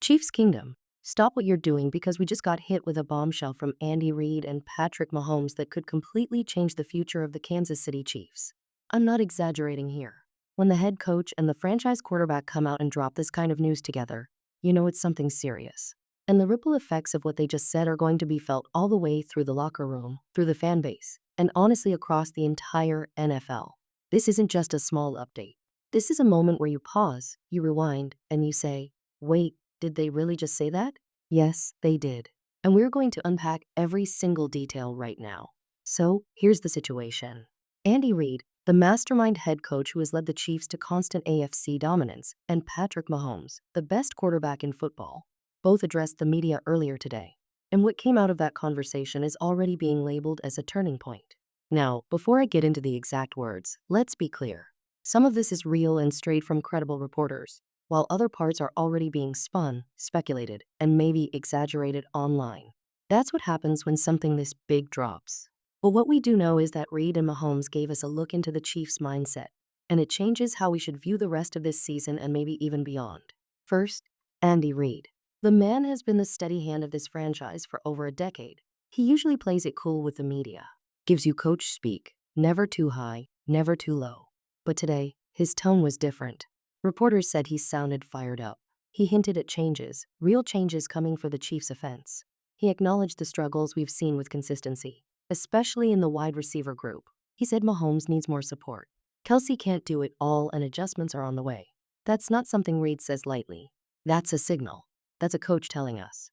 Chiefs Kingdom. Stop what you're doing because we just got hit with a bombshell from Andy Reid and Patrick Mahomes that could completely change the future of the Kansas City Chiefs. I'm not exaggerating here. When the head coach and the franchise quarterback come out and drop this kind of news together, you know it's something serious. And the ripple effects of what they just said are going to be felt all the way through the locker room, through the fan base, and honestly across the entire NFL. This isn't just a small update. This is a moment where you pause, you rewind, and you say, wait, did they really just say that? Yes, they did. And we're going to unpack every single detail right now. So, here's the situation. Andy Reid, the mastermind head coach who has led the Chiefs to constant AFC dominance, and Patrick Mahomes, the best quarterback in football, both addressed the media earlier today. And what came out of that conversation is already being labeled as a turning point. Now, before I get into the exact words, let's be clear. Some of this is real and straight from credible reporters, while other parts are already being spun, speculated, and maybe exaggerated online. That's what happens when something this big drops. But what we do know is that Reid and Mahomes gave us a look into the Chiefs' mindset, and it changes how we should view the rest of this season and maybe even beyond. First, Andy Reid. The man has been the steady hand of this franchise for over a decade. He usually plays it cool with the media, gives you coach speak, never too high, never too low. But today, his tone was different. Reporters said he sounded fired up. He hinted at changes, real changes coming for the Chiefs' offense. He acknowledged the struggles we've seen with consistency, especially in the wide receiver group. He said Mahomes needs more support. Kelsey can't do it all and adjustments are on the way. That's not something Reid says lightly. That's a signal. That's a coach telling us,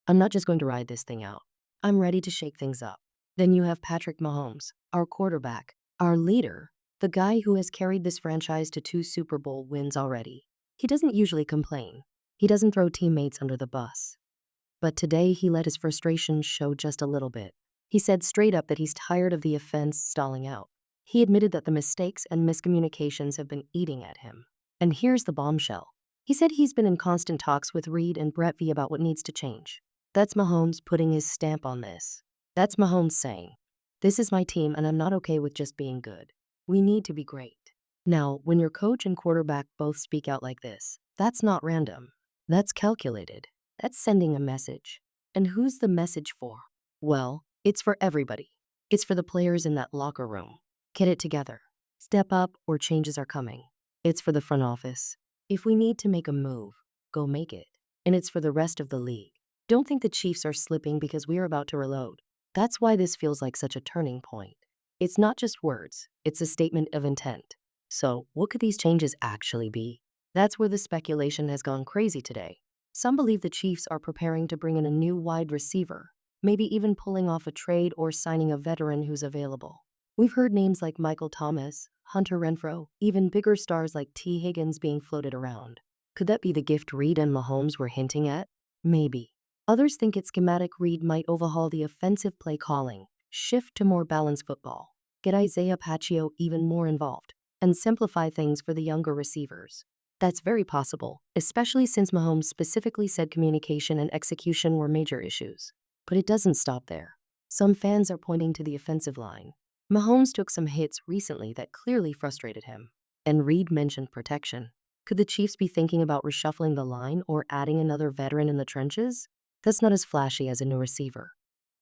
I'm not just going to ride this thing out. I'm ready to shake things up. Then you have Patrick Mahomes, our quarterback, our leader, the guy who has carried this franchise to 2 Super Bowl wins already. He doesn't usually complain. He doesn't throw teammates under the bus. But today he let his frustration show just a little bit. He said straight up that he's tired of the offense stalling out. He admitted that the mistakes and miscommunications have been eating at him. And here's the bombshell. He said he's been in constant talks with Reid and Brett V about what needs to change. That's Mahomes putting his stamp on this. That's Mahomes saying, this is my team and I'm not okay with just being good. We need to be great. Now, when your coach and quarterback both speak out like this, that's not random. That's calculated. That's sending a message. And who's the message for? Well, it's for everybody. It's for the players in that locker room. Get it together. Step up or changes are coming. It's for the front office. If we need to make a move, go make it. And it's for the rest of the league. Don't think the Chiefs are slipping because we are about to reload. That's why this feels like such a turning point. It's not just words, it's a statement of intent. So, what could these changes actually be? That's where the speculation has gone crazy today. Some believe the Chiefs are preparing to bring in a new wide receiver, maybe even pulling off a trade or signing a veteran who's available. We've heard names like Michael Thomas, Hunter Renfrow, even bigger stars like T. Higgins being floated around. Could that be the gift Reid and Mahomes were hinting at? Maybe. Others think it's schematic. Reid might overhaul the offensive play calling, shift to more balanced football, get Isaiah Pacheco even more involved, and simplify things for the younger receivers. That's very possible, especially since Mahomes specifically said communication and execution were major issues. But it doesn't stop there. Some fans are pointing to the offensive line. Mahomes took some hits recently that clearly frustrated him. And Reid mentioned protection. Could the Chiefs be thinking about reshuffling the line or adding another veteran in the trenches? That's not as flashy as a new receiver.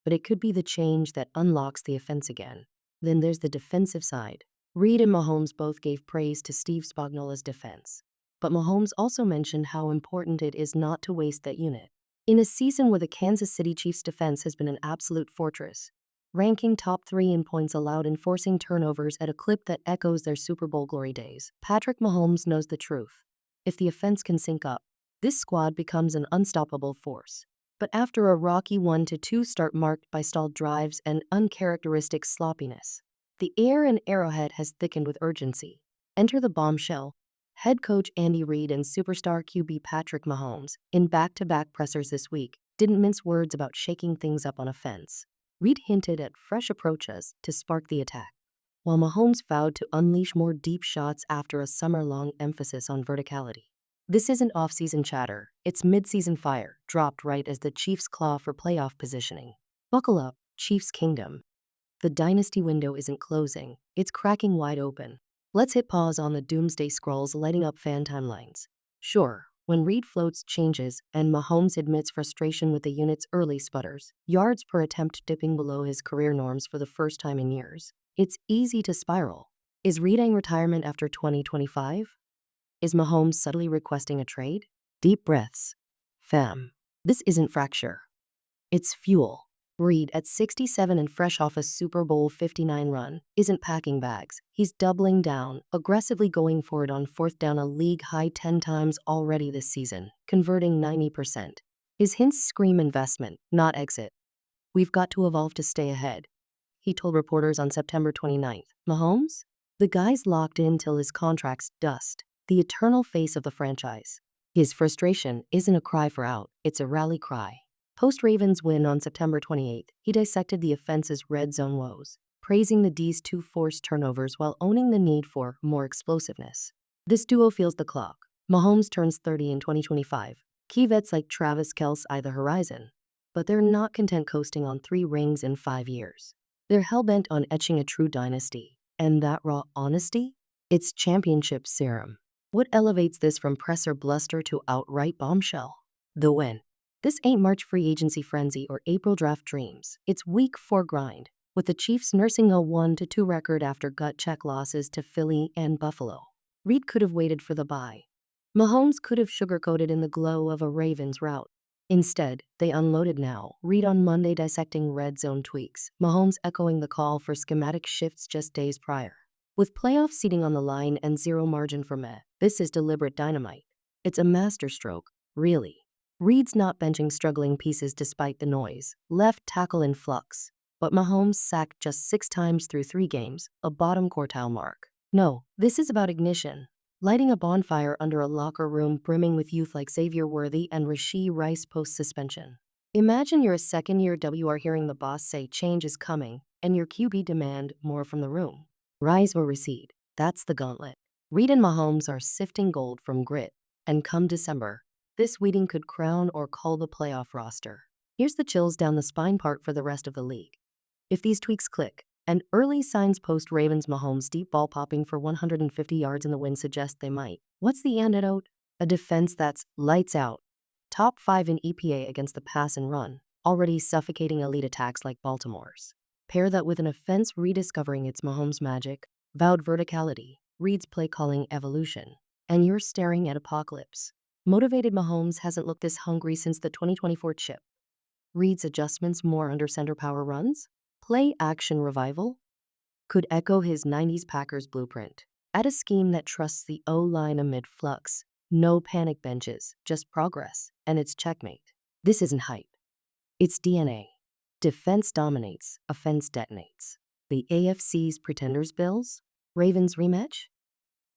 But it could be the change that unlocks the offense again. Then there's the defensive side. Reid and Mahomes both gave praise to Steve Spagnuolo's defense. But Mahomes also mentioned how important it is not to waste that unit. In a season where the Kansas City Chiefs defense has been an absolute fortress, ranking top 3 in points allowed and forcing turnovers at a clip that echoes their Super Bowl glory days, Patrick Mahomes knows the truth. If the offense can sync up, this squad becomes an unstoppable force. But after a rocky 1-2 start marked by stalled drives and uncharacteristic sloppiness, the air in Arrowhead has thickened with urgency. Enter the bombshell. Head coach Andy Reid and superstar QB Patrick Mahomes, in back-to-back pressers this week, didn't mince words about shaking things up on offense. Reid hinted at fresh approaches to spark the attack, while Mahomes vowed to unleash more deep shots after a summer-long emphasis on verticality. This isn't off-season chatter, it's mid-season fire, dropped right as the Chiefs claw for playoff positioning. Buckle up, Chiefs Kingdom. The dynasty window isn't closing, it's cracking wide open. Let's hit pause on the doomsday scrolls lighting up fan timelines. Sure, When Reid floats changes and Mahomes admits frustration with the unit's early sputters, yards per attempt dipping below his career norms for the first time in years, it's easy to spiral. Is Reid eyeing retirement after 2025? Is Mahomes subtly requesting a trade? Deep breaths. Fam. This isn't fracture. It's fuel. Reid, at 67 and fresh off a Super Bowl 59 run, isn't packing bags. He's doubling down, aggressively going for it on fourth down a league-high 10 times already this season, converting 90%. His hints scream investment, not exit. "We've got to evolve to stay ahead," he told reporters on September 29th. Mahomes? The guy's locked in till his contract's dust, the eternal face of the franchise. His frustration isn't a cry for out, it's a rally cry. Post-Ravens win on September 28th, he dissected the offense's red zone woes, praising the D's 2 forced turnovers while owning the need for more explosiveness. This duo feels the clock. Mahomes turns 30 in 2025. Key vets like Travis Kelce eye the horizon, but they're not content coasting on 3 rings in 5 years. They're hell-bent on etching a true dynasty. And that raw honesty? It's championship serum. What elevates this from presser bluster to outright bombshell? The win. This ain't March free agency frenzy or April draft dreams. It's week 4 grind, with the Chiefs nursing a 1-2 record after gut check losses to Philly and Buffalo. Reid could have waited for the bye. Mahomes could have sugarcoated in the glow of a Ravens rout. Instead, they unloaded now. Reid on Monday dissecting red zone tweaks, Mahomes echoing the call for schematic shifts just days prior. With playoff seeding on the line and zero margin for meh, this is deliberate dynamite. It's a masterstroke, really. Reid's not benching struggling pieces despite the noise. Left tackle in flux. But Mahomes sacked just 6 times through 3 games, a bottom quartile mark. No, this is about ignition. Lighting a bonfire under a locker room brimming with youth like Xavier Worthy and Rashee Rice post-suspension. Imagine you're a second-year WR hearing the boss say change is coming, and your QB demand more from the room. Rise or recede, that's the gauntlet. Reid and Mahomes are sifting gold from grit, and come December, this weeding could crown or cull the playoff roster. Here's the chills down the spine part for the rest of the league. If these tweaks click, and early signs post-Ravens Mahomes deep ball popping for 150 yards in the win suggest they might. What's the antidote? A defense that's lights out. Top 5 in EPA against the pass and run, already suffocating elite attacks like Baltimore's. Pair that with an offense rediscovering its Mahomes magic, vowed verticality, Reid's play calling evolution, and you're staring at apocalypse. Motivated Mahomes hasn't looked this hungry since the 2024 chip. Reid's adjustments more under center power runs? Play action revival? Could echo his 90s Packers blueprint. Add a scheme that trusts the O-line amid flux. No panic benches, just progress, and it's checkmate. This isn't hype. It's DNA. Defense dominates, offense detonates. The AFC's Pretenders Bills? Ravens rematch?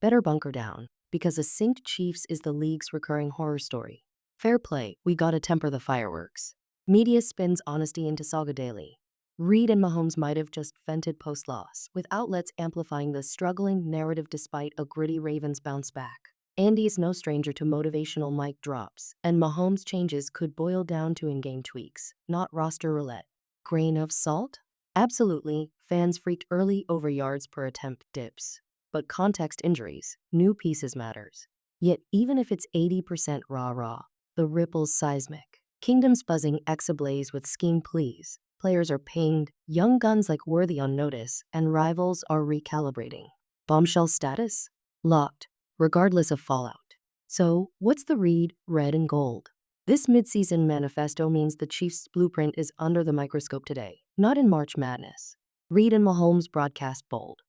Better bunker down, because a synced Chiefs is the league's recurring horror story. Fair play, we gotta temper the fireworks. Media spins honesty into saga daily. Reid and Mahomes might have just vented post-loss, with outlets amplifying the struggling narrative despite a gritty Ravens bounce back. Andy is no stranger to motivational mic drops, and Mahomes' changes could boil down to in-game tweaks, not roster roulette. Grain of salt? Absolutely, fans freaked early over yards per attempt dips. But context injuries, new pieces matters. Yet even if it's 80% raw, the ripple's seismic. Kingdoms buzzing ablaze with scheme pleas. Players are pinged, young guns like Worthy on notice, and rivals are recalibrating. Bombshell status? Locked, regardless of fallout. So, what's the Reid, red and gold? This midseason manifesto means the Chiefs' blueprint is under the microscope today, not in March Madness. Reid and Mahomes broadcast bold.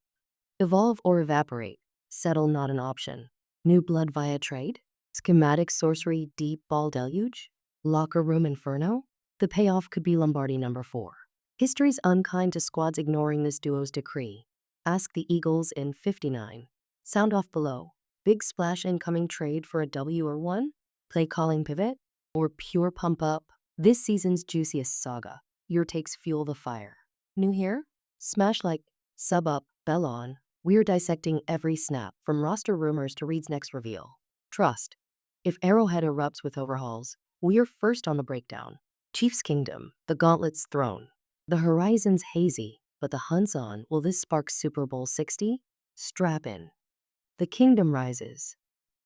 Evolve or evaporate. Settle not an option. New blood via trade? Schematic sorcery deep ball deluge? Locker room inferno? The payoff could be Lombardi number 4. History's unkind to squads ignoring this duo's decree. Ask the Eagles in 59. Sound off below. Big splash incoming trade for a W or 1? Play calling pivot? Or pure pump up? This season's juiciest saga. Your takes fuel the fire. New here? Smash like, sub up, bell on. We're dissecting every snap, from roster rumors to Reid's next reveal. Trust. If Arrowhead erupts with overhauls, we're first on the breakdown. Chiefs Kingdom, the gauntlet's thrown. The horizon's hazy, but the hunt's on. Will this spark Super Bowl 60? Strap in. The kingdom rises.